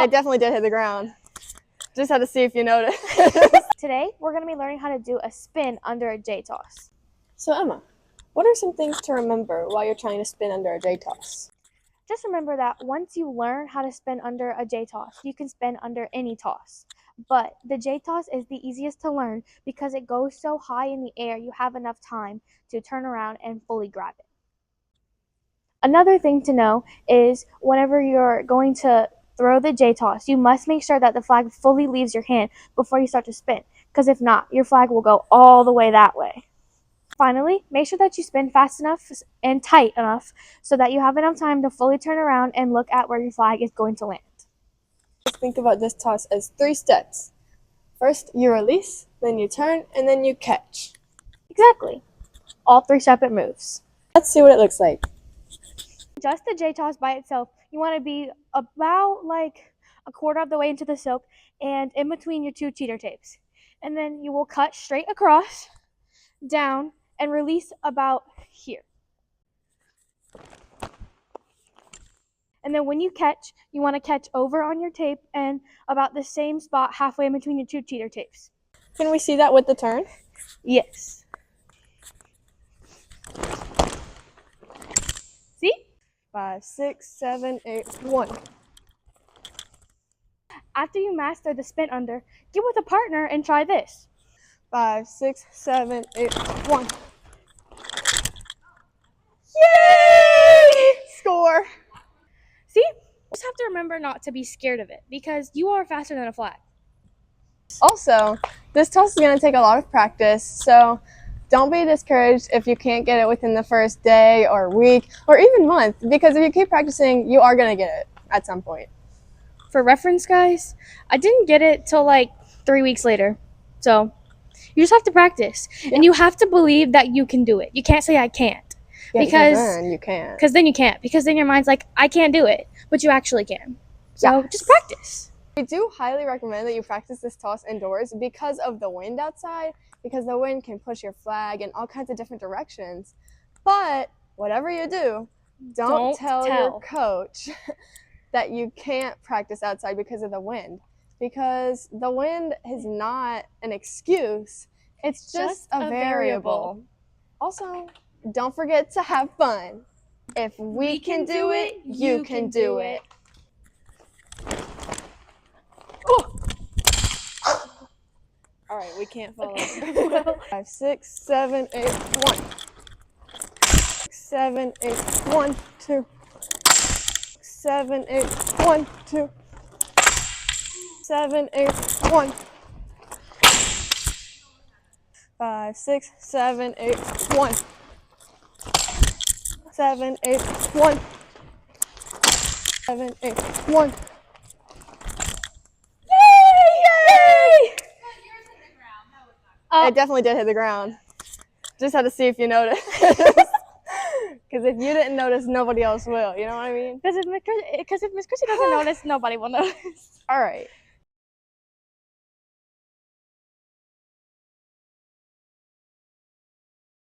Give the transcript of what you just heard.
It definitely did hit the ground. Just had to see if you noticed. Today, we're going to be learning how to do a spin under a J-toss. So Emma, what are some things to remember while you're trying to spin under a J-toss? Just remember that once you learn how to spin under a J-toss, you can spin under any toss. But the J-toss is the easiest to learn because it goes so high in the air, you have enough time to turn around and fully grab it. Another thing to know is whenever you're going to throw the J-toss, you must make sure that the flag fully leaves your hand before you start to spin, because if not, your flag will go all the way that way. Finally, make sure that you spin fast enough and tight enough so that you have enough time to fully turn around and look at where your flag is going to land. Let's think about this toss as 3 steps. First, you release, then you turn, and then you catch. Exactly. All 3 separate moves. Let's see what it looks like. Just the J-toss by itself, you want to be about like a quarter of the way into the silk and in between your 2 cheater tapes. And then you will cut straight across, down, and release about here. And then when you catch, you want to catch over on your tape and about the same spot halfway in between your 2 cheater tapes. Can we see that with the turn? Yes. See? 5, 6, 7, 8, 1. After you master the spin under, get with a partner and try this. 5, 6, 7, 8, 1. Yay! Score! See? You just have to remember not to be scared of it because you are faster than a flag. Also, this toss is going to take a lot of practice, so don't be discouraged if you can't get it within the first day or week or even month, because if you keep practicing, you are going to get it at some point. For reference, guys, I didn't get it till like 3 weeks later. So you just have to practice. Yeah. And you have to believe that you can do it. You can't say I can't. Yeah, because then you can't. Because then you can't. Because then your mind's like, I can't do it. But you actually can. So just practice. We do highly recommend that you practice this toss indoors because of the wind outside, because the wind can push your flag in all kinds of different directions. But whatever you do, don't tell your coach that you can't practice outside because of the wind, because the wind is not an excuse. It's just a variable. Also, don't forget to have fun. If we can do it, you can do it. Oh. All right, we can't follow. Okay. 5, 6, 7, 8, 1. 7, 8, 1, 2. 7, 8, 1, 2. 7, 8, 1. 5, 6, 7, 8, 1. 7, 8, 1. 7, 8, 1. Yay! It definitely did hit the ground. Just had to see if you noticed. Because if you didn't notice, nobody else will. You know what I mean? Because if Miss Chrissy doesn't notice, nobody will notice. All right.